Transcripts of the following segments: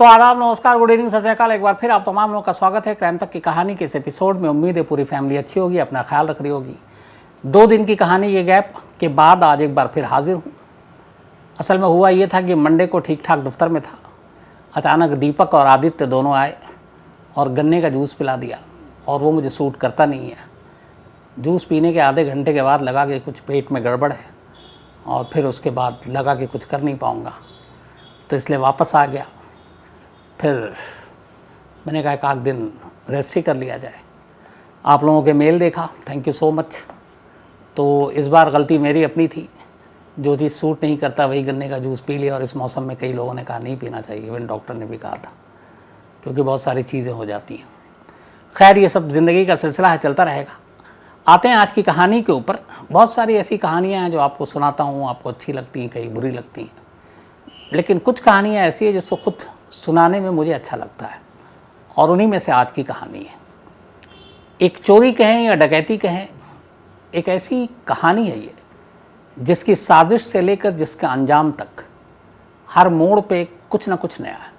तो आदाब, नमस्कार, गुड इवनिंग, सत श्री अकाल। एक बार फिर आप तमाम लोगों का स्वागत है क्राइम तक की कहानी के इस एपिसोड में। उम्मीद है पूरी फैमिली अच्छी होगी, अपना ख्याल रख रही होगी। 2 दिन की कहानी के गैप के बाद आज एक बार फिर हाजिर हूँ। असल में हुआ ये था कि मंडे को ठीक ठाक दफ्तर में था, अचानक दीपक और आदित्य दोनों आए और गन्ने का जूस पिला दिया। और वो मुझे सूट करता नहीं है। जूस पीने के आधे घंटे के बाद लगा कि कुछ पेट में गड़बड़ है, और फिर उसके बाद लगा कि कुछ कर नहीं पाऊँगा, तो इसलिए वापस आ गया। फिर मैंने कहा एक आध दिन रेस्ट ही कर लिया जाए। आप लोगों के मेल देखा, थैंक यू सो मच। तो इस बार गलती मेरी अपनी थी, जो चीज़ सूट नहीं करता वही गन्ने का जूस पी लिया। और इस मौसम में कई लोगों ने कहा नहीं पीना चाहिए, इवन डॉक्टर ने भी कहा था, क्योंकि बहुत सारी चीज़ें हो जाती हैं। खैर, ये सब ज़िंदगी का सिलसिला है, चलता रहेगा। आते हैं आज की कहानी के ऊपर। बहुत सारी ऐसी कहानियाँ हैं जो आपको सुनाता हूँ, आपको अच्छी लगती हैं, कई बुरी लगती हैं, लेकिन कुछ कहानियाँ ऐसी हैं जिसको खुद सुनाने में मुझे अच्छा लगता है, और उन्हीं में से आज की कहानी है। एक चोरी कहें या डकैती कहें, एक ऐसी कहानी है ये जिसकी साजिश से लेकर जिसके अंजाम तक हर मोड़ पे कुछ ना कुछ नया है।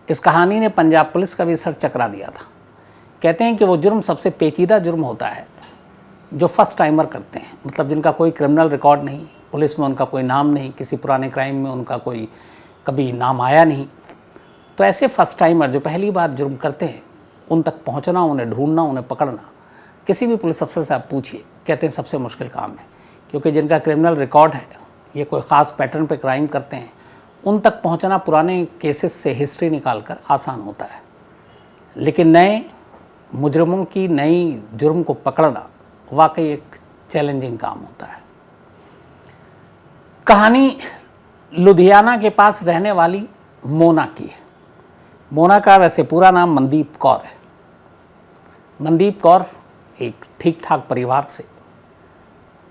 इस कहानी ने पंजाब पुलिस का भी सर चकरा दिया था। कहते हैं कि वो जुर्म सबसे पेचीदा जुर्म होता है जो फर्स्ट टाइमर करते हैं, मतलब जिनका कोई क्रिमिनल रिकॉर्ड नहीं, पुलिस में उनका कोई नाम नहीं, किसी पुराने क्राइम में उनका कोई कभी नाम आया नहीं। तो ऐसे फर्स्ट टाइमर जो पहली बार जुर्म करते हैं, उन तक पहुंचना, उन्हें ढूंढना, उन्हें पकड़ना, किसी भी पुलिस अफसर से आप पूछिए, कहते हैं सबसे मुश्किल काम है। क्योंकि जिनका क्रिमिनल रिकॉर्ड है, ये कोई ख़ास पैटर्न पे क्राइम करते हैं, उन तक पहुंचना पुराने केसेस से हिस्ट्री निकाल कर आसान होता है, लेकिन नए मुजरिमों की नई जुर्म को पकड़ना वाकई एक चैलेंजिंग काम होता है। कहानी लुधियाना के पास रहने वाली मोना की है। मोना का वैसे पूरा नाम मनदीप कौर है। मनदीप कौर एक ठीक ठाक परिवार से,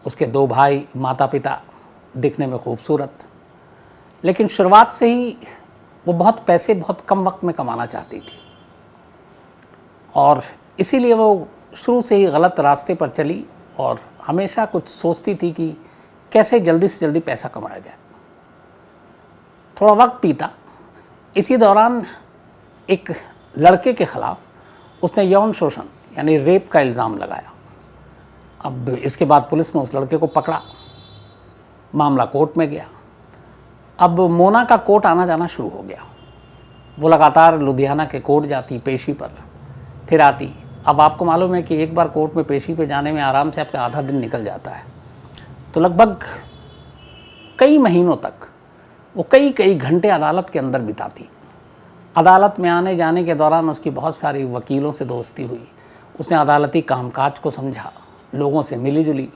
उसके 2 भाई, माता पिता, दिखने में खूबसूरत, लेकिन शुरुआत से ही वो बहुत पैसे बहुत कम वक्त में कमाना चाहती थी, और इसीलिए वो शुरू से ही गलत रास्ते पर चली और हमेशा कुछ सोचती थी कि कैसे जल्दी से जल्दी पैसा कमाया जाए। थोड़ा वक्त बीता, इसी दौरान एक लड़के के ख़िलाफ़ उसने यौन शोषण यानी रेप का इल्ज़ाम लगाया। अब इसके बाद पुलिस ने उस लड़के को पकड़ा, मामला कोर्ट में गया। अब मोना का कोर्ट आना जाना शुरू हो गया। वो लगातार लुधियाना के कोर्ट जाती पेशी पर, फिर आती। अब आपको मालूम है कि एक बार कोर्ट में पेशी पे जाने में आराम से आपका आधा दिन निकल जाता है। तो लगभग कई महीनों तक वो कई घंटे अदालत के अंदर बिताती। अदालत में आने जाने के दौरान उसकी बहुत सारी वकीलों से दोस्ती हुई। उसने अदालती कामकाज को समझा, लोगों से मिली जुली,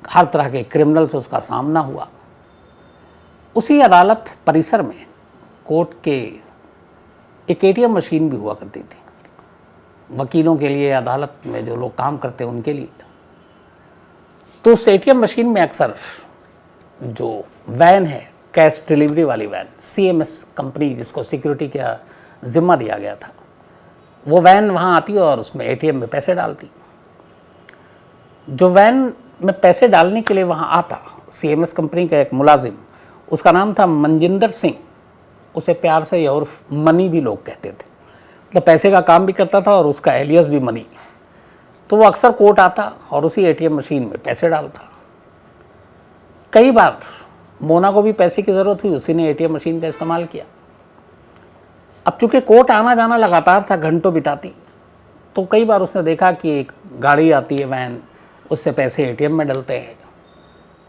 हर तरह के क्रिमिनल से उसका सामना हुआ। उसी अदालत परिसर में कोर्ट के एक ATM मशीन भी हुआ करती थी, वकीलों के लिए, अदालत में जो लोग काम करते हैं उनके लिए। तो उस ATM मशीन में अक्सर जो वैन है, कैश डिलीवरी वाली वैन, CMS कंपनी जिसको सिक्योरिटी का जिम्मा दिया गया था, वो वैन वहाँ आती और उसमें ATM में पैसे डालती। जो वैन में पैसे डालने के लिए वहाँ आता, CMS कंपनी का एक मुलाजिम, उसका नाम था मनजिंदर सिंह। उसे प्यार से और मनी भी लोग कहते थे, मतलब पैसे का काम भी करता था और उसका एलियस भी मनी। तो वो अक्सर कोर्ट आता और उसी ATM मशीन में पैसे डालता। कई बार मोना को भी पैसे की ज़रूरत हुई, उसी ने ATM मशीन का इस्तेमाल किया। अब चूँकि कोर्ट आना जाना लगातार था, घंटों बिताती, तो कई बार उसने देखा कि एक गाड़ी आती है, वैन, उससे पैसे ATM में डलते हैं,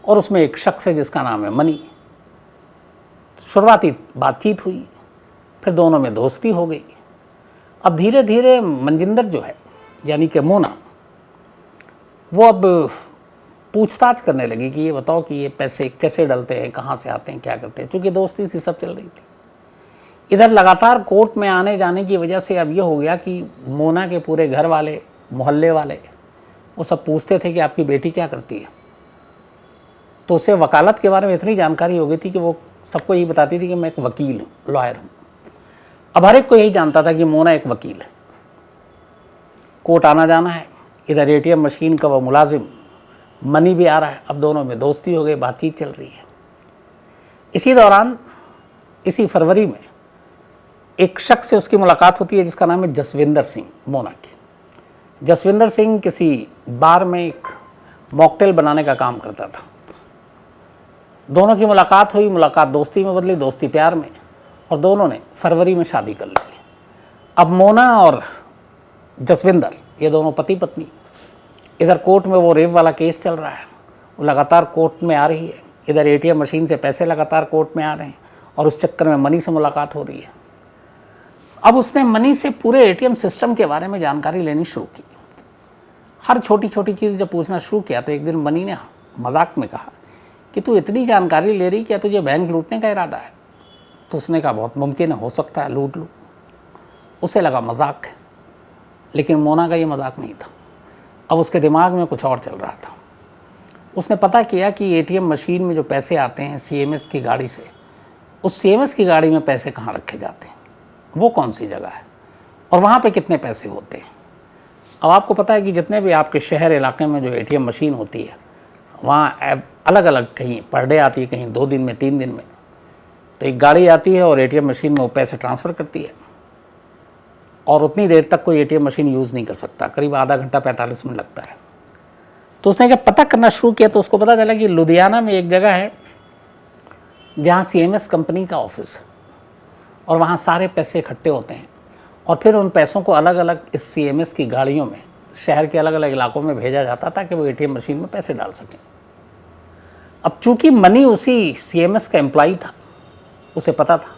और उसमें एक शख्स है जिसका नाम है मनी। शुरुआती बातचीत हुई, फिर दोनों में दोस्ती हो गई। अब धीरे धीरे मनजिंदर जो है, यानी कि मोना, वो अब पूछताछ करने लगी कि ये बताओ कि ये पैसे कैसे डलते हैं, कहाँ से आते हैं, क्या करते हैं। चूँकि दोस्ती सी सब चल रही थी। इधर लगातार कोर्ट में आने जाने की वजह से अब ये हो गया कि मोना के पूरे घर वाले, मोहल्ले वाले, वो सब पूछते थे कि आपकी बेटी क्या करती है। तो उसे वकालत के बारे में इतनी जानकारी हो गई थी कि वो सबको यही बताती थी कि मैं एक वकील हूँ, लॉयर हूँ। अब हर एक को यही जानता था कि मोना एक वकील है। कोर्ट आना जाना है, इधर ATM मशीन का वो मुलाजिम मनी भी आ रहा है। अब दोनों में दोस्ती हो गई, बातचीत चल रही है। इसी दौरान, इसी फरवरी में एक शख्स से उसकी मुलाकात होती है जिसका नाम है जसविंदर सिंह, मोना की। जसविंदर सिंह किसी बार में एक मॉकटेल बनाने का काम करता था। दोनों की मुलाकात हुई, मुलाकात दोस्ती में बदली, दोस्ती प्यार में, और दोनों ने फरवरी में शादी कर ली। अब मोना और जसविंदर ये दोनों पति पत्नी, इधर कोर्ट में वो रेप वाला केस चल रहा है, वो लगातार कोर्ट में आ रही है, इधर एटीएम मशीन से पैसे लगातार कोर्ट में आ रहे हैं, और उस चक्कर में मनी से मुलाकात हो रही है। अब उसने मनी से पूरे एटीएम सिस्टम के बारे में जानकारी लेनी शुरू की। हर छोटी छोटी चीज़ जब पूछना शुरू किया तो एक दिन मनी ने मजाक में कहा कि तू इतनी जानकारी ले रही, क्या तुझे बैंक लूटने का इरादा है? तो उसने कहा बहुत मुमकिन है, हो सकता है लूट लूँ। उसे लगा मजाक है, लेकिन मोना का ये मजाक नहीं था। अब उसके दिमाग में कुछ और चल रहा था। उसने पता किया कि एटीएम मशीन में जो पैसे आते हैं सीएमएस की गाड़ी से, उस सीएमएस की गाड़ी में पैसे कहाँ रखे जाते हैं, वो कौन सी जगह है, और वहाँ पे कितने पैसे होते हैं। अब आपको पता है कि जितने भी आपके शहर इलाके में जो एटीएम मशीन होती है, वहाँ अलग अलग, कहीं पर डे आती है, कहीं 2 दिन में, 3 दिन में। तो एक गाड़ी आती है और एटीएम मशीन में वो पैसे ट्रांसफ़र करती है, और उतनी देर तक कोई एटीएम मशीन यूज़ नहीं कर सकता, करीब आधा घंटा 45 मिनट लगता है। तो उसने जब पता करना शुरू किया तो उसको पता चला कि लुधियाना में एक जगह है जहाँ सीएमएस कंपनी का ऑफिस है, और वहाँ सारे पैसे इकट्ठे होते हैं, और फिर उन पैसों को अलग अलग इस सीएमएस की गाड़ियों में शहर के अलग अलग इलाकों में भेजा जाता ताकि वो एटीएम मशीन में पैसे डाल सकें। अब चूंकि मनी उसी सीएमएस का एम्प्लॉई था, उसे पता था।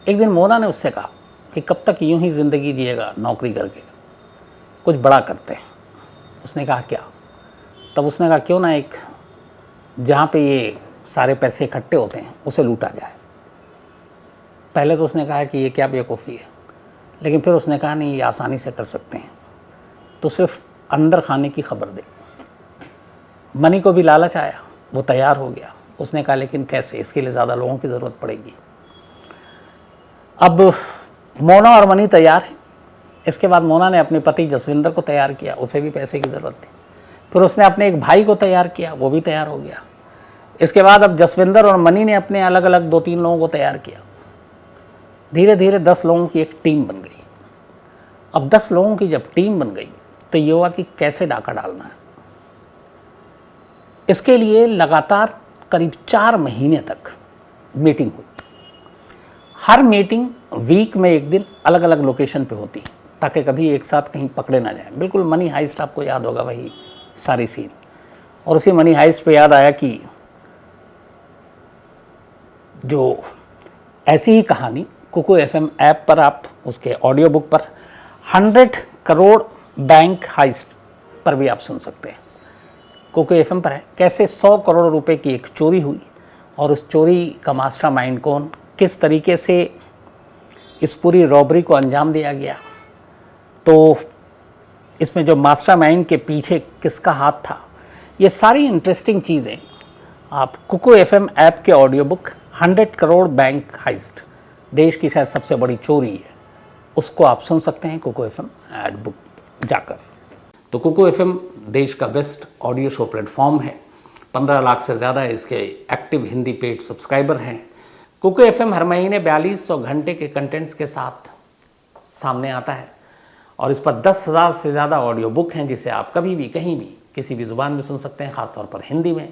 एक दिन मोना ने उससे कहा कि कब तक यूं ही ज़िंदगी जिएगा नौकरी करके, कुछ बड़ा करते हैं। उसने कहा क्या? तब उसने कहा क्यों ना एक जहाँ पे ये सारे पैसे इकट्ठे होते हैं उसे लूटा जाए। पहले तो उसने कहा कि ये क्या बेवकूफ़ी है, लेकिन फिर उसने कहा नहीं, ये आसानी से कर सकते हैं, तो सिर्फ अंदर खाने की खबर दे। मनी को भी लालच आया, वो तैयार हो गया। उसने कहा लेकिन कैसे, इसके लिए ज़्यादा लोगों की ज़रूरत पड़ेगी। अब मोना और मनी तैयार है। इसके बाद मोना ने अपने पति जसविंदर को तैयार किया, उसे भी पैसे की ज़रूरत थी। फिर उसने अपने एक भाई को तैयार किया, वो भी तैयार हो गया। इसके बाद अब जसविंदर और मनी ने अपने अलग अलग 2-3 लोगों को तैयार किया। धीरे धीरे 10 लोगों की एक टीम बन गई। अब 10 लोगों की जब टीम बन गई तो ये हुआ कि कैसे डाका डालना है। इसके लिए लगातार करीब 4 महीने तक मीटिंग हुई। हर मीटिंग वीक में एक दिन अलग अलग लोकेशन पे होती ताकि कभी एक साथ कहीं पकड़े ना जाए। बिल्कुल मनी हाइस्ट, आपको याद होगा वही सारी सीन। और उसी मनी हाइस्ट पे याद आया कि जो ऐसी ही कहानी कुकू एफएम ऐप पर, आप उसके ऑडियो बुक पर 100 करोड़ बैंक हाइस्ट पर भी आप सुन सकते हैं। कुकू एफएम पर है कैसे 100 करोड़ रुपए की एक चोरी हुई, और उस चोरी का मास्टरमाइंड कौन, किस तरीके से इस पूरी रॉबरी को अंजाम दिया गया, तो इसमें जो मास्टरमाइंड के पीछे किसका हाथ था, ये सारी इंटरेस्टिंग चीज़ें आप कुकू एफएम ऐप के ऑडियो बुक 100 करोड़ बैंक हाइस्ट, देश की शायद सबसे बड़ी चोरी है, उसको आप सुन सकते हैं कुकू एफएम ऐप बुक जाकर। तो कुकू एफएम देश का बेस्ट ऑडियो शो प्लेटफॉर्म है। 15 लाख से ज़्यादा इसके एक्टिव हिंदी पेड सब्सक्राइबर हैं। कुकू एफएम हर महीने 4200 घंटे के कंटेंट्स के साथ सामने आता है, और इस पर 10,000 से ज़्यादा ऑडियो बुक हैं जिसे आप कभी भी कहीं भी किसी भी ज़ुबान में सुन सकते हैं, ख़ासतौर पर हिंदी में।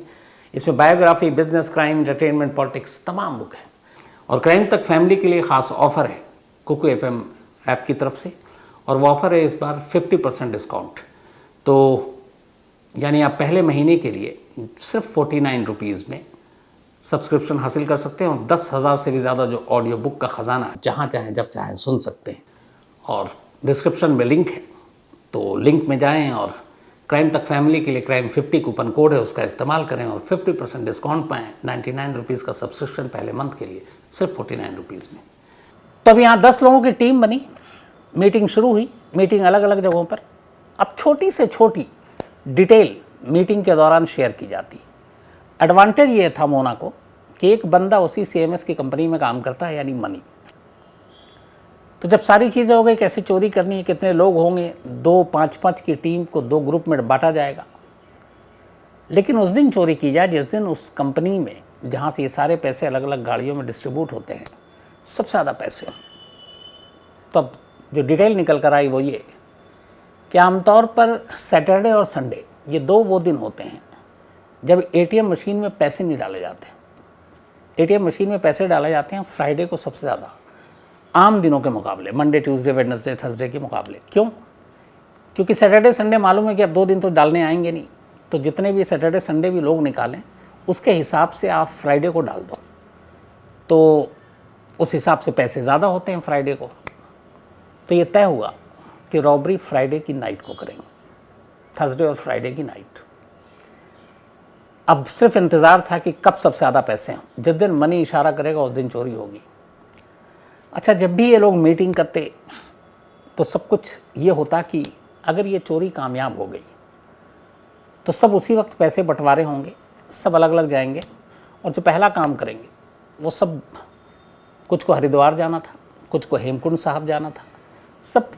इसमें biography, business, crime, entertainment, politics तमाम बुक हैं। और क्राइम तक फैमिली के लिए ख़ास ऑफ़र है कुकू एफएम ऐप की तरफ से, और वो ऑफ़र है इस बार 50% डिस्काउंट। तो यानी आप पहले महीने के लिए सिर्फ 49 रुपीज़ में सब्सक्रिप्शन हासिल कर सकते हैं, और 10,000 से भी ज़्यादा जो ऑडियो बुक का ख़जाना जहाँ चाहें जब चाहें सुन सकते हैं। और डिस्क्रिप्शन में लिंक है, तो लिंक में जाएं और क्राइम तक फैमिली के लिए क्राइम 50 कूपन कोड है, उसका इस्तेमाल करें और 50% डिस्काउंट पाएँ। 99 रुपीज़ का सब्सक्रिप्शन पहले मंथ के लिए सिर्फ 49 रुपीज़ में। तो अब यहाँ 10 लोगों की टीम बनी, मीटिंग शुरू हुई। मीटिंग अलग अलग जगहों पर, अब छोटी से छोटी डिटेल मीटिंग के दौरान शेयर की जाती। एडवांटेज ये था मोना को कि एक बंदा उसी सीएमएस की कंपनी में काम करता है, यानी मनी। तो जब सारी चीज़ें हो गई, कैसे चोरी करनी है, कितने लोग होंगे, 2-5-5 की टीम को 2 ग्रुप में बांटा जाएगा। लेकिन उस दिन चोरी की जाए जिस दिन उस कंपनी में, जहाँ से ये सारे पैसे अलग अलग गाड़ियों में डिस्ट्रीब्यूट होते हैं, सबसे ज़्यादा पैसे। तब जो डिटेल निकल कर आई वो ये कि आमतौर पर सैटरडे और संडे ये वो दिन होते हैं जब एटीएम मशीन में पैसे नहीं डाले जाते। एटीएम मशीन में पैसे डाले जाते हैं फ्राइडे को सबसे ज़्यादा, आम दिनों के मुकाबले, मंडे, ट्यूसडे, वेडनेसडे, थर्सडे के मुकाबले। क्यों? क्योंकि सैटरडे संडे मालूम है कि अब 2 दिन तो डालने आएंगे नहीं, तो जितने भी सैटरडे संडे भी लोग निकालें उसके हिसाब से आप फ्राइडे को डाल दो, तो उस हिसाब से पैसे ज़्यादा होते हैं फ्राइडे को। तो ये तय हुआ कि रॉबरी फ्राइडे की नाइट को करेंगे, थर्सडे और फ्राइडे की नाइट। अब सिर्फ इंतज़ार था कि कब सबसे ज़्यादा पैसे हैं। जिस दिन मनी इशारा करेगा उस दिन चोरी होगी। अच्छा, जब भी ये लोग मीटिंग करते तो सब कुछ ये होता कि अगर ये चोरी कामयाब हो गई तो सब उसी वक्त पैसे बंटवारे होंगे, सब अलग अलग जाएंगे और जो पहला काम करेंगे वो सब, कुछ को हरिद्वार जाना था, कुछ को हेमकुंड साहब जाना था, सब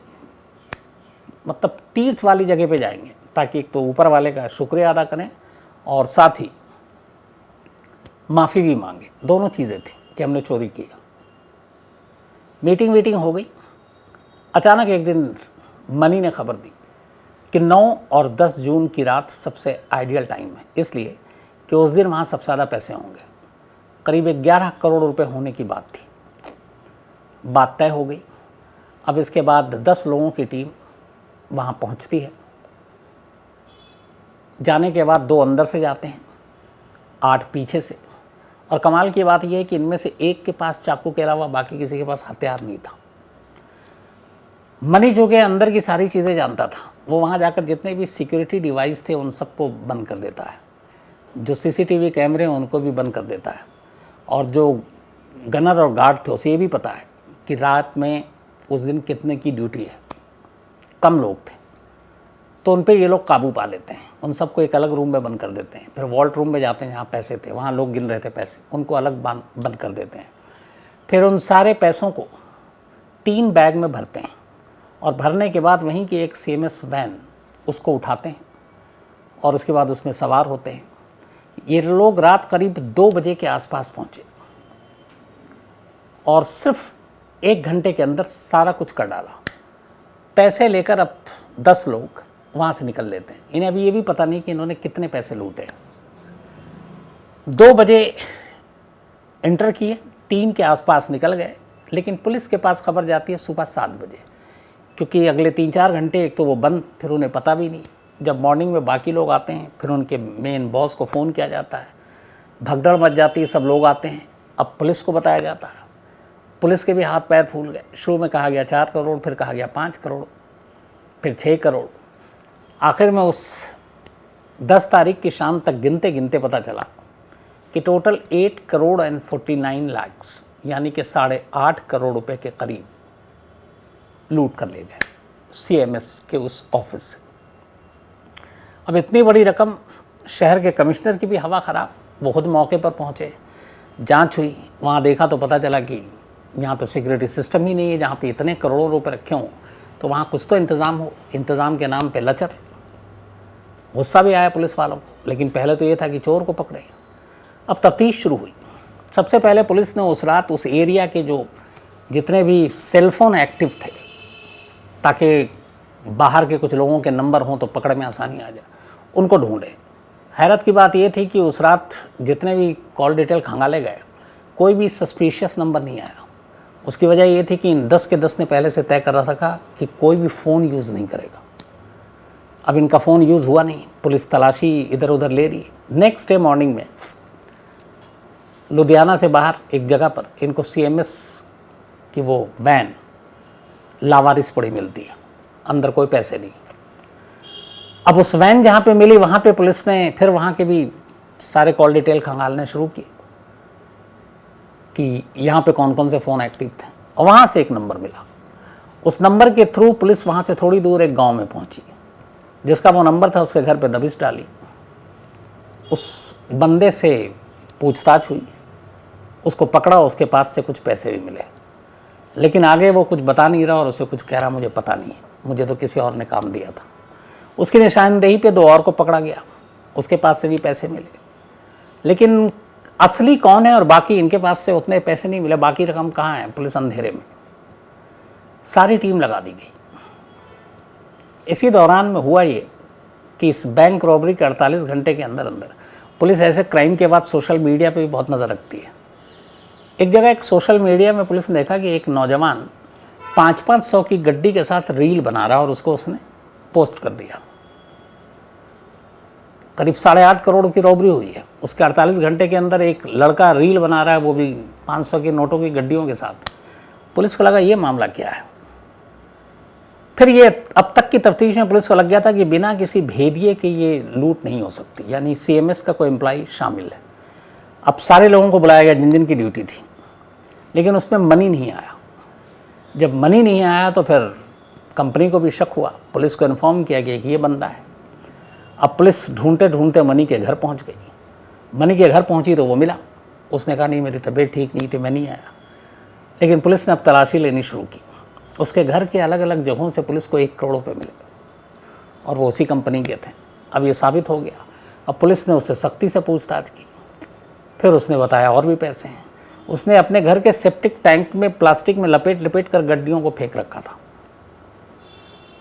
मतलब तीर्थ वाली जगह पे जाएंगे ताकि एक तो ऊपर वाले का शुक्रिया अदा करें और साथ ही माफ़ी भी मांगे। दोनों चीज़ें थी कि हमने चोरी की। मीटिंग हो गई। अचानक एक दिन मनी ने खबर दी कि 9 और 10 जून की रात सबसे आइडियल टाइम है, इसलिए कि उस दिन वहाँ सबसे ज़्यादा पैसे होंगे। करीब 11 करोड़ रुपए होने की बात थी। बात तय हो गई। अब इसके बाद 10 लोगों की टीम वहाँ पहुँचती है। जाने के बाद 2 अंदर से जाते हैं, 8 पीछे से। और कमाल की बात यह है कि इनमें से एक के पास चाकू के अलावा बाकी किसी के पास हथियार नहीं था। मनी जो कि अंदर की सारी चीज़ें जानता था, वो वहाँ जाकर जितने भी सिक्योरिटी डिवाइस थे उन सबको बंद कर देता है, जो सीसीटीवी कैमरे हैं उनको भी बंद कर देता है, और जो गनर और गार्ड थे उसे ये भी पता है कि रात में उस दिन कितने की ड्यूटी है। कम लोग थे तो उन पे ये लोग काबू पा लेते हैं। उन सबको एक अलग रूम में बंद कर देते हैं। फिर वॉल्ट रूम में जाते हैं जहाँ पैसे थे, वहाँ लोग गिन रहे थे पैसे, उनको अलग बंद कर देते हैं। फिर उन सारे पैसों को 3 बैग में भरते हैं और भरने के बाद वहीं की एक CMS वैन उसको उठाते हैं और उसके बाद उसमें सवार होते हैं। ये लोग रात करीब 2 बजे के आसपास पहुँचे और सिर्फ 1 घंटे के अंदर सारा कुछ कर डाला। पैसे लेकर अब 10 लोग वहाँ से निकल लेते हैं। इन्हें अभी ये भी पता नहीं कि इन्होंने कितने पैसे लूटे। 2 बजे एंटर किए, 3 के आसपास निकल गए, लेकिन पुलिस के पास खबर जाती है सुबह 7 बजे, क्योंकि अगले 3-4 घंटे एक तो वो बंद, फिर उन्हें पता भी नहीं। जब मॉर्निंग में बाकी लोग आते हैं फिर उनके मेन बॉस को फ़ोन किया जाता है, भगदड़ मच जाती है, सब लोग आते हैं। अब पुलिस को बताया जाता है। पुलिस के भी हाथ पैर फूल गए। शुरू में कहा गया 4 करोड़, फिर कहा गया 5 करोड़, फिर 6 करोड़। आखिर में उस 10 तारीख की शाम तक गिनते गिनते पता चला कि टोटल 8 करोड़ एंड 49 लाख, यानी कि 8.5 करोड़ रुपए के करीब लूट कर ले गए CMS के उस ऑफिस से। अब इतनी बड़ी रकम, शहर के कमिश्नर की भी हवा ख़राब। वो खुद मौके पर पहुँचे, जांच हुई, वहाँ देखा तो पता चला कि यहाँ तो सिक्योरिटी सिस्टम ही नहीं है। जहाँ पे इतने करोड़ों रुपए रखे हों तो वहाँ कुछ तो इंतज़ाम हो। इंतज़ाम के नाम पे लचर। गुस्सा भी आया पुलिस वालों को, लेकिन पहले तो ये था कि चोर को पकड़े। अब तफ्तीश शुरू हुई। सबसे पहले पुलिस ने उस रात उस एरिया के जो जितने भी सेलफोन एक्टिव थे, ताकि बाहर के कुछ लोगों के नंबर हों तो पकड़ में आसानी आ जाए, उनको ढूंढे। हैरत की बात ये थी कि उस रात जितने भी कॉल डिटेल खंगाले गए, कोई भी सस्पिशियस नंबर नहीं आया। उसकी वजह ये थी कि इन 10 के 10 ने पहले से तय कर रखा था कि कोई भी फ़ोन यूज़ नहीं करेगा। अब इनका फ़ोन यूज़ हुआ नहीं। पुलिस तलाशी इधर उधर ले रही है। नेक्स्ट डे मॉर्निंग में लुधियाना से बाहर एक जगह पर इनको CMS की वो वैन लावारिस पड़ी मिलती है, अंदर कोई पैसे नहीं। अब उस वैन जहाँ पे मिली वहाँ पे पुलिस ने फिर वहाँ के भी सारे कॉल डिटेल खंगालने शुरू किए कि यहाँ पे कौन कौन से फ़ोन एक्टिव थे, और वहाँ से एक नंबर मिला। उस नंबर के थ्रू पुलिस वहाँ से थोड़ी दूर एक गांव में पहुँची। जिसका वो नंबर था उसके घर पे दबिश डाली। उस बंदे से पूछताछ हुई, उसको पकड़ा, उसके पास से कुछ पैसे भी मिले, लेकिन आगे वो कुछ बता नहीं रहा और उसे कुछ कह रहा मुझे पता नहीं है, मुझे तो किसी और ने काम दिया था। उसकी निशानदेही पे 2 और को पकड़ा गया, उसके पास से भी पैसे मिले। लेकिन असली कौन है और बाकी इनके पास से उतने पैसे नहीं मिले, बाकी रकम कहाँ है, पुलिस अंधेरे में। सारी टीम लगा दी गई। इसी दौरान में हुआ ये कि इस बैंक रॉबरी के 48 घंटे के अंदर अंदर पुलिस ऐसे क्राइम के बाद सोशल मीडिया पे भी बहुत नज़र रखती है। एक जगह एक सोशल मीडिया में पुलिस ने देखा कि एक नौजवान 500 की गड्डी के साथ रील बना रहा और उसको उसने पोस्ट कर दिया। करीब 8.5 करोड़ की रॉबरी हुई है। उसके 48 घंटे के अंदर एक लड़का रील बना रहा है, वो भी 500 के नोटों की गड्डियों के साथ। पुलिस को लगा ये मामला क्या है। फिर ये अब तक की तफ्तीश में पुलिस को लग गया था कि बिना किसी भेदिए के ये लूट नहीं हो सकती, यानी CMS का कोई एम्प्लॉय शामिल है। अब सारे लोगों को बुलाया गया जिन जिन की ड्यूटी थी, लेकिन उसमें मनी नहीं आया। जब मनी नहीं आया तो फिर कंपनी को भी शक हुआ, पुलिस को इन्फॉर्म किया गया कि ये बंदा है। अब पुलिस ढूंढते ढूंढते मनी के घर पहुंच गई। मनी के घर पहुंची तो वो मिला। उसने कहा नहीं मेरी तबीयत ठीक नहीं थी, मैं नहीं आया। लेकिन पुलिस ने अब तलाशी लेनी शुरू की। उसके घर के अलग अलग जगहों से पुलिस को 1 करोड़ रुपये मिले और वो उसी कंपनी के थे। अब ये साबित हो गया। अब पुलिस ने उससे सख्ती से पूछताछ की। फिर उसने बताया और भी पैसे हैं। उसने अपने घर के सेप्टिक टैंक में प्लास्टिक में लपेट कर गड्डियों को फेंक रखा था।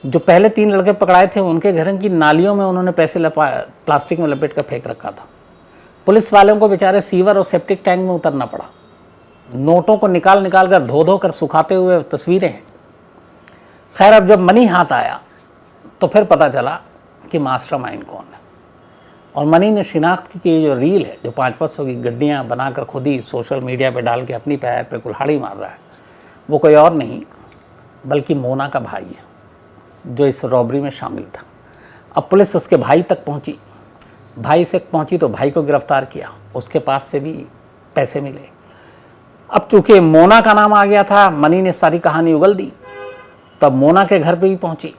जो पहले 3 लड़के पकड़ाए थे उनके घर की नालियों में उन्होंने पैसे प्लास्टिक में लपेट कर फेंक रखा था। पुलिस वालों को बेचारे सीवर और सेप्टिक टैंक में उतरना पड़ा। नोटों को निकाल कर धो कर सुखाते हुए तस्वीरें हैं। खैर अब जब मनी हाथ आया तो फिर पता चला कि मास्टरमाइंड कौन है। और मनी ने शिनाख्त की कि जो रील है, जो 500 की गड्डियाँ बनाकर खुद ही सोशल मीडिया पे डाल के अपनी पैर पे कुल्हाड़ी मार रहा है, वो कोई और नहीं बल्कि मोना का भाई है जो इस रॉबरी में शामिल था। अब पुलिस उसके भाई तक पहुंची। भाई से पहुंची तो भाई को गिरफ्तार किया। उसके पास से भी पैसे मिले। अब चूंकि मोना का नाम आ गया था, मनी ने सारी कहानी उगल दी। तब मोना के घर पे भी पहुंची।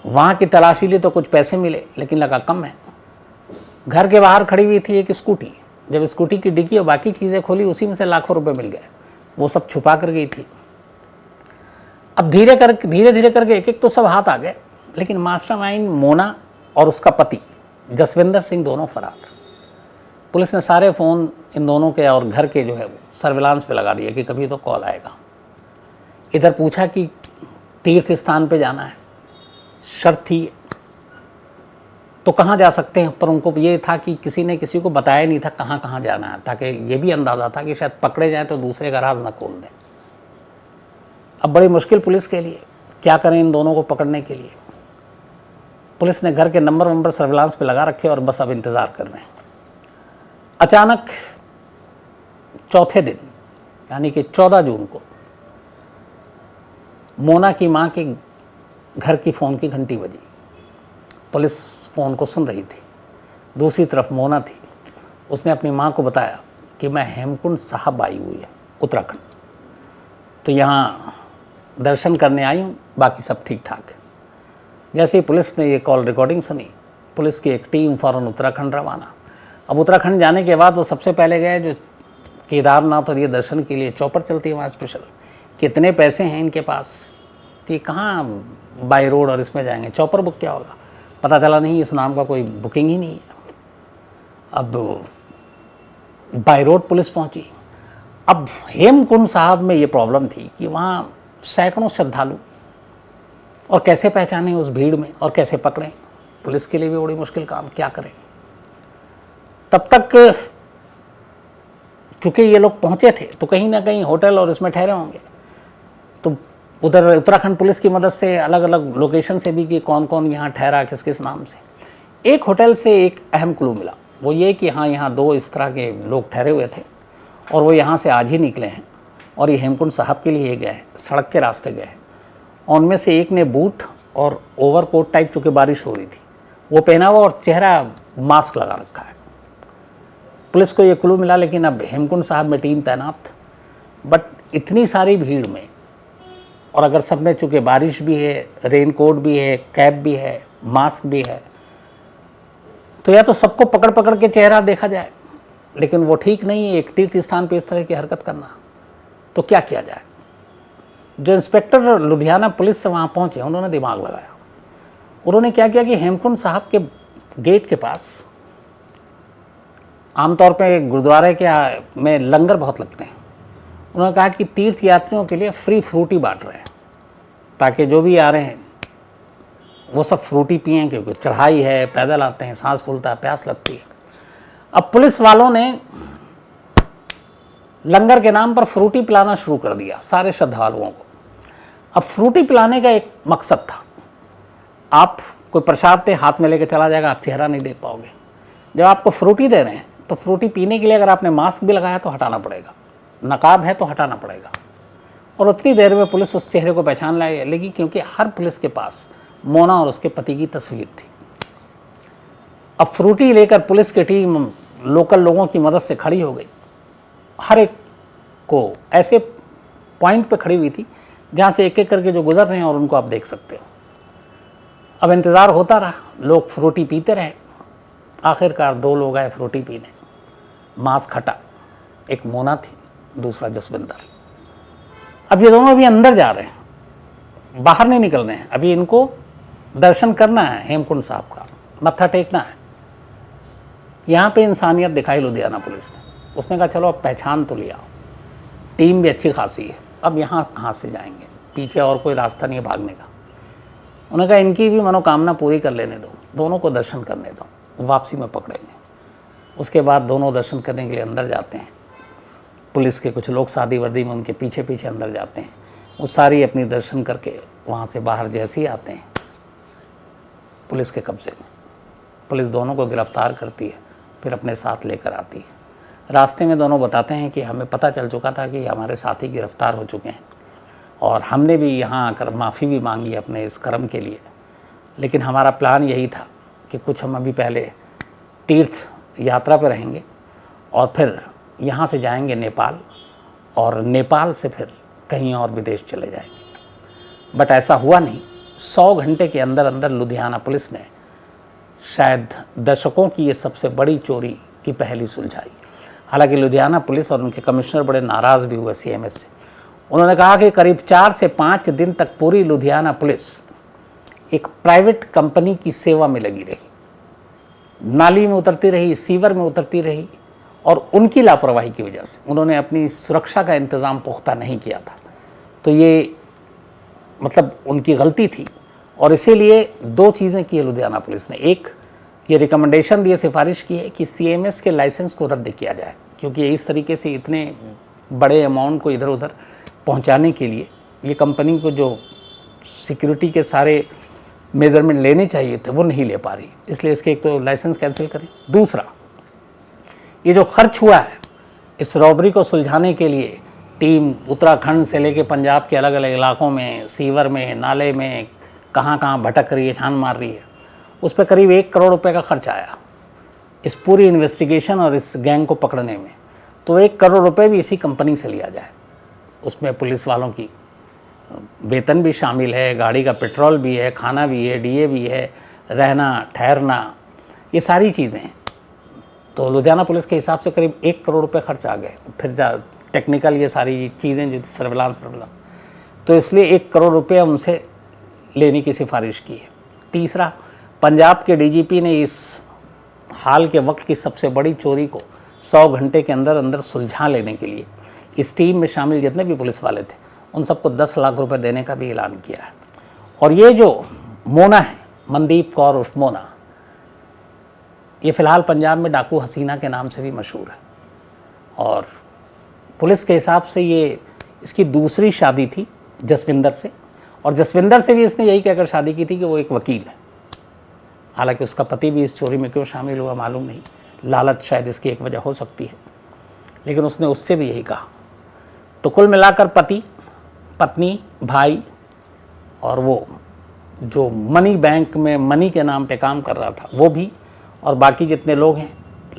वहाँ की तलाशी ली तो कुछ पैसे मिले, लेकिन लगा कम है। घर के बाहर खड़ी हुई थी एक स्कूटी। जब स्कूटी की डिक्की और बाकी चीज़ें खोली, उसी में से लाखों रुपए मिल गए। वो सब छुपा कर गई थी। अब धीरे धीरे करके एक एक तो सब हाथ आ गए, लेकिन मास्टरमाइंड मोना और उसका पति जसविंदर सिंह दोनों फरार। पुलिस ने सारे फ़ोन इन दोनों के और घर के जो है वो सर्विलांस पे लगा दिया कि कभी तो कॉल आएगा। इधर पूछा कि तीर्थ स्थान पे जाना है, शर्त थी तो कहाँ जा सकते हैं, पर उनको ये था कि किसी ने किसी को बताया नहीं था कहाँ कहाँ जाना है, ताकि ये भी अंदाज़ा था कि शायद पकड़े जाएं तो दूसरे का राज न खोल दें। अब बड़ी मुश्किल पुलिस के लिए, क्या करें इन दोनों को पकड़ने के लिए। पुलिस ने घर के नंबर सर्विलांस पे लगा रखे और बस अब इंतज़ार कर रहे हैं। अचानक चौथे दिन यानी कि 14 जून को मोना की माँ के घर की फ़ोन की घंटी बजी। पुलिस फ़ोन को सुन रही थी। दूसरी तरफ मोना थी। उसने अपनी माँ को बताया कि मैं हेमकुंड साहब आई हुई है उत्तराखंड, तो यहाँ दर्शन करने आई हूँ, बाकी सब ठीक ठाक है। जैसे ही पुलिस ने ये कॉल रिकॉर्डिंग सुनी, पुलिस की एक टीम फ़ौरन उत्तराखंड रवाना। अब उत्तराखंड जाने के बाद वो सबसे पहले गए जो केदारनाथ और ये दर्शन के लिए चौपर चलती है वहाँ स्पेशल। कितने पैसे हैं इनके पास, तो ये कहाँ बाई रोड और इसमें जाएंगे, चौपर बुक क्या होगा। पता चला नहीं, इस नाम का कोई बुकिंग ही नहीं है। अब बाई रोड पुलिस पहुंची। अब हेमकुंड साहब में ये प्रॉब्लम थी कि वहाँ सैकड़ों श्रद्धालु, और कैसे पहचानें उस भीड़ में और कैसे पकड़ें। पुलिस के लिए भी बड़ी मुश्किल काम, क्या करें। तब तक चूँकि ये लोग पहुँचे थे तो कहीं ना कहीं होटल और इसमें ठहरे होंगे, तो उधर उत्तराखंड पुलिस की मदद से अलग अलग लोकेशन से भी कि कौन कौन यहाँ ठहरा किस किस नाम से। एक होटल से एक अहम क्लू मिला, वो ये कि हाँ यहाँ 2 इस तरह के लोग ठहरे हुए थे और वो यहाँ से आज ही निकले हैं और ये हेमकुंड साहब के लिए गए, सड़क के रास्ते गए। उनमें से एक ने बूट और ओवरकोट टाइप, चूँकि बारिश हो रही थी, वो पहना हुआ और चेहरा मास्क लगा रखा है। पुलिस को ये क्लू मिला, लेकिन अब हेमकुंड साहब में टीम तैनात। बट इतनी सारी भीड़ में, और अगर सब में चूँकि बारिश भी है, रेनकोट भी है, कैप भी है, मास्क भी है, तो या तो सबको पकड़ पकड़ के चेहरा देखा जाए, लेकिन वो ठीक नहीं है एक तीर्थ स्थान पे इस तरह की हरकत करना। तो क्या किया जाए। जो इंस्पेक्टर लुधियाना पुलिस से वहाँ पहुँचे, उन्होंने दिमाग लगाया। उन्होंने क्या किया कि हेमकुंड साहब के गेट के पास आमतौर पे गुरुद्वारे के में लंगर बहुत लगते हैं। उन्होंने कहा कि तीर्थ यात्रियों के लिए फ्री फ्रूटी बांट रहे हैं ताकि जो भी आ रहे हैं वो सब फ्रूटी पिएं, क्योंकि चढ़ाई है, पैदल आते हैं, सांस फूलता है, प्यास लगती है। अब पुलिस वालों ने लंगर के नाम पर फ्रूटी पिलाना शुरू कर दिया सारे श्रद्धालुओं को। अब फ्रूटी पिलाने का एक मकसद था, आप कोई प्रसाद दे हाथ में लेके चला जाएगा, आप चेहरा नहीं देख पाओगे। जब आपको फ्रूटी दे रहे हैं तो फ्रूटी पीने के लिए अगर आपने मास्क भी लगाया तो हटाना पड़ेगा, नकाब है तो हटाना पड़ेगा। और उतनी देर में पुलिस उस चेहरे को पहचान लेगी, क्योंकि हर पुलिस के पास मोना और उसके पति की तस्वीर थी। अब फ्रूटी लेकर पुलिस की टीम लोकल लोगों की मदद से खड़ी हो गई। हर एक को ऐसे पॉइंट पे खड़ी हुई थी जहाँ से एक एक करके जो गुजर रहे हैं और उनको आप देख सकते हो। अब इंतज़ार होता रहा, लोग फ्रूटी पीते रहे। आखिरकार 2 लोग आए फ्रूटी पीने, मास्क हटा, एक मोना थी, दूसरा जसविंदर। अब ये दोनों अभी अंदर जा रहे हैं, बाहर नहीं निकल रहे हैं। अभी इनको दर्शन करना है हेमकुंड साहब का, मत्था टेकना है। यहाँ पे इंसानियत दिखाई लुधियाना पुलिस ने। उसने कहा चलो अब पहचान तो लिया, टीम भी अच्छी खासी है, अब यहाँ कहाँ से जाएंगे, पीछे और कोई रास्ता नहीं है भागने का। उन्होंने कहा इनकी भी मनोकामना पूरी कर लेने दो, दोनों को दर्शन करने दो, वापसी में पकड़ेंगे। उसके बाद दोनों दर्शन करने के लिए अंदर जाते हैं। पुलिस के कुछ लोग सादी वर्दी में उनके पीछे पीछे अंदर जाते हैं। वो सारी अपनी दर्शन करके वहाँ से बाहर जैसे ही आते हैं पुलिस के कब्जे में। पुलिस दोनों को गिरफ्तार करती है, फिर अपने साथ लेकर आती है। रास्ते में दोनों बताते हैं कि हमें पता चल चुका था कि हमारे साथी गिरफ्तार हो चुके हैं और हमने भी यहाँ आकर माफ़ी भी मांगी अपने इस कर्म के लिए, लेकिन हमारा प्लान यही था कि कुछ हम अभी पहले तीर्थ यात्रा पर रहेंगे और फिर यहाँ से जाएंगे नेपाल, और नेपाल से फिर कहीं और विदेश चले जाएंगे। बट ऐसा हुआ नहीं। 100 घंटे के अंदर अंदर लुधियाना पुलिस ने शायद दशकों की ये सबसे बड़ी चोरी की पहली सुलझाई। हालांकि लुधियाना पुलिस और उनके कमिश्नर बड़े नाराज़ भी हुए CMS से। उन्होंने कहा कि करीब 4 से 5 दिन तक पूरी लुधियाना पुलिस एक प्राइवेट कंपनी की सेवा में लगी रही, नाली में उतरती रही, सीवर में उतरती रही, और उनकी लापरवाही की वजह से उन्होंने अपनी सुरक्षा का इंतज़ाम पुख्ता नहीं किया था। तो ये मतलब उनकी गलती थी, और इसीलिए 2 चीज़ें की है लुधियाना पुलिस ने। एक, ये रिकमेंडेशन दी, सिफारिश की है कि CMS के लाइसेंस को रद्द किया जाए, क्योंकि इस तरीके से इतने बड़े अमाउंट को इधर उधर पहुंचाने के लिए ये कंपनी को जो सिक्योरिटी के सारे मेजरमेंट लेने चाहिए थे वो नहीं ले पा रही, इसलिए इसके एक तो लाइसेंस कैंसिल करें। दूसरा, ये जो खर्च हुआ है इस रॉबरी को सुलझाने के लिए, टीम उत्तराखंड से लेके पंजाब के अलग अलग इलाकों में, सीवर में, नाले में, कहाँ कहाँ भटक रही है, छान मार रही है, उस पर करीब 1 करोड़ रुपए का खर्च आया इस पूरी इन्वेस्टिगेशन और इस गैंग को पकड़ने में। तो 1 करोड़ रुपए भी इसी कंपनी से लिया जाए। उसमें पुलिस वालों की वेतन भी शामिल है, गाड़ी का पेट्रोल भी है, खाना भी है, DA भी है, रहना ठहरना, ये सारी चीज़ें हैं। तो लुधियाना पुलिस के हिसाब से करीब 1 करोड़ रुपए खर्च आ गए। फिर टेक्निकल ये सारी चीज़ें जो सर्विलांस, तो इसलिए 1 करोड़ रुपये उनसे लेने की सिफारिश की है। तीसरा, पंजाब के DGP ने इस हाल के वक्त की सबसे बड़ी चोरी को 100 घंटे के अंदर अंदर सुलझा लेने के लिए इस टीम में शामिल जितने भी पुलिस वाले थे उन सबको 10 लाख रुपए देने का भी ऐलान किया है। और ये जो मोना है, मनदीप कौर उर्फ मोना, ये फ़िलहाल पंजाब में डाकू हसीना के नाम से भी मशहूर है। और पुलिस के हिसाब से ये इसकी दूसरी शादी थी जसविंदर से, और जसविंदर से भी इसने यही कहकर शादी की थी कि वो एक वकील है। हालांकि उसका पति भी इस चोरी में क्यों शामिल हुआ मालूम नहीं, लालच शायद इसकी एक वजह हो सकती है, लेकिन उसने उससे भी यही कहा। तो कुल मिलाकर पति, पत्नी, भाई और वो जो मनी बैंक में मनी के नाम पे काम कर रहा था वो भी, और बाकी जितने लोग हैं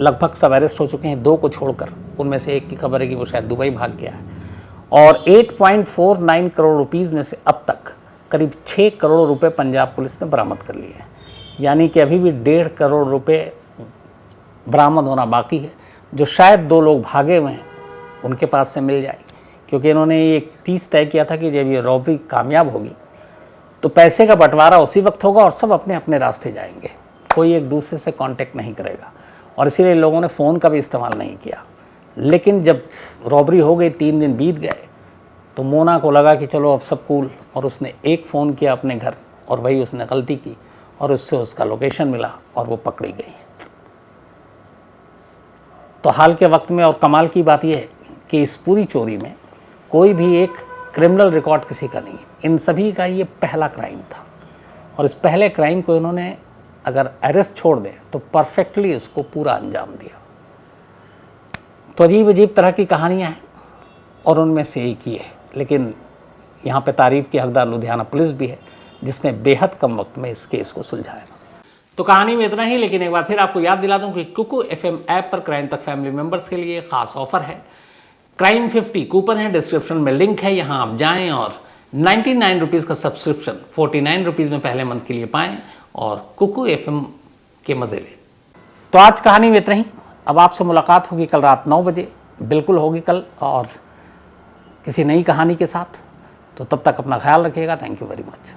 लगभग सब अरेस्ट हो चुके हैं, 2 को छोड़कर। उनमें से एक की खबर है कि वो शायद दुबई भाग गया है। और 8.49 करोड़ रुपीज़ में से अब तक करीब 6 करोड़ रुपए पंजाब पुलिस ने बरामद कर लिए हैं। यानी कि अभी भी 1.5 करोड़ रुपए बरामद होना बाकी है, जो शायद 2 लोग भागे हुए हैं उनके पास से मिल जाए, क्योंकि इन्होंने ये एक चीज़ तय किया था कि जब ये रॉबरी कामयाब होगी तो पैसे का बंटवारा उसी वक्त होगा और सब अपने अपने रास्ते जाएंगे, कोई एक दूसरे से कांटेक्ट नहीं करेगा। और इसीलिए लोगों ने फ़ोन का भी इस्तेमाल नहीं किया। लेकिन जब रॉबरी हो गई, 3 दिन बीत गए, तो मोना को लगा कि चलो अब सब कूल, और उसने एक फ़ोन किया अपने घर, और वही उसने गलती की और उससे उसका लोकेशन मिला और वो पकड़ी गई। तो हाल के वक्त में और कमाल की बात यह है कि इस पूरी चोरी में कोई भी एक क्रिमिनल रिकॉर्ड किसी का नहीं है। इन सभी का ये पहला क्राइम था, और इस पहले क्राइम को इन्होंने अगर अरेस्ट छोड़ दें तो परफेक्टली उसको पूरा अंजाम दिया। तो अजीब अजीब तरह की कहानियाँ हैं और उनमें से एक ही है। लेकिन यहाँ पे तारीफ़ की हकदार लुधियाना पुलिस भी है, जिसने बेहद कम वक्त में इस केस को सुलझाया। तो कहानी में इतना ही, लेकिन एक बार फिर आपको याद दिला दूं कि कुकू FM ऐप पर क्राइम तक फैमिली मेंबर्स के लिए खास ऑफर है। क्राइम 50 कूपन है, डिस्क्रिप्शन में लिंक है, यहाँ आप जाएं और 99 रुपीज़ का सब्सक्रिप्शन 49 रुपीज़ में पहले मंथ के लिए पाएं और कुकू FM के मज़े लें। तो आज कहानी में इतना ही। अब आपसे मुलाकात होगी कल रात 9 बजे, बिल्कुल होगी कल, और किसी नई कहानी के साथ। तो तब तक अपना ख्याल रखिएगा। Thank you very much.